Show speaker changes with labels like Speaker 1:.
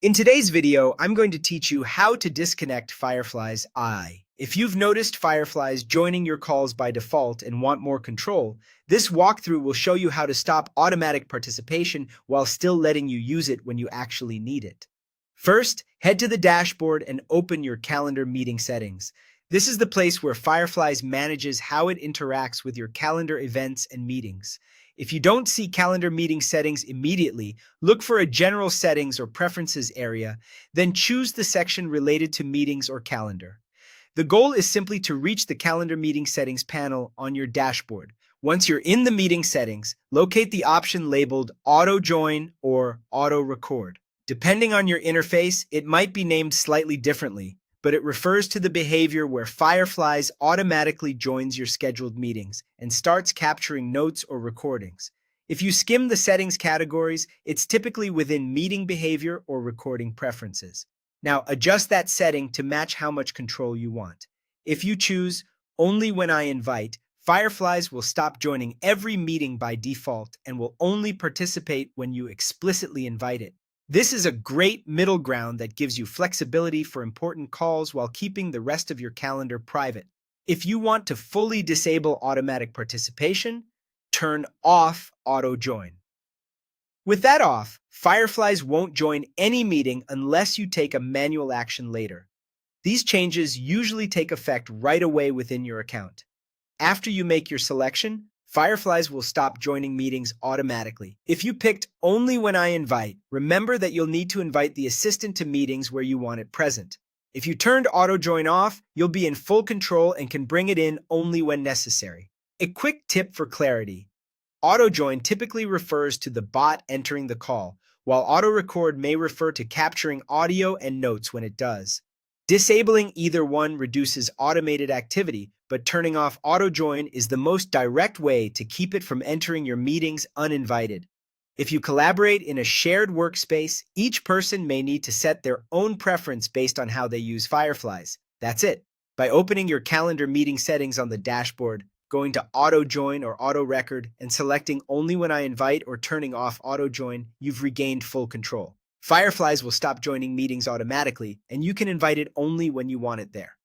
Speaker 1: In today's video, I'm going to teach you how to disconnect Fireflies Ai. If you've noticed Fireflies joining your calls by default and want more control, this walkthrough will show you how to stop automatic participation while still letting you use it when you actually need it. First, head to the dashboard and open your calendar meeting settings. This is the place where Fireflies manages how it interacts with your calendar events and meetings. If you don't see calendar meeting settings immediately, look for a general settings or preferences area, then choose the section related to meetings or calendar. The goal is simply to reach the calendar meeting settings panel on your dashboard. Once you're in the meeting settings, locate the option labeled Auto Join or Auto Record. Depending on your interface, it might be named slightly differently, but it refers to the behavior where Fireflies automatically joins your scheduled meetings and starts capturing notes or recordings. If you skim the settings categories, it's typically within meeting behavior or recording preferences. Now, adjust that setting to match how much control you want. If you choose Only When I Invite, Fireflies will stop joining every meeting by default and will only participate when you explicitly invite it. This is a great middle ground that gives you flexibility for important calls while keeping the rest of your calendar private. If you want to fully disable automatic participation, turn off Auto Join. With that off, Fireflies won't join any meeting unless you take a manual action later. These changes usually take effect right away within your account. After you make your selection, Fireflies will stop joining meetings automatically. If you picked Only When I Invite, remember that you'll need to invite the assistant to meetings where you want it present. If you turned Auto Join off, you'll be in full control and can bring it in only when necessary. A quick tip for clarity. Auto Join typically refers to the bot entering the call, while Auto Record may refer to capturing audio and notes when it does. Disabling either one reduces automated activity, but turning off Auto Join is the most direct way to keep it from entering your meetings uninvited. If you collaborate in a shared workspace, each person may need to set their own preference based on how they use Fireflies. That's it. By opening your calendar meeting settings on the dashboard, going to Auto Join or Auto Record, and selecting Only When I Invite or turning off Auto Join, you've regained full control. Fireflies will stop joining meetings automatically, and you can invite it only when you want it there.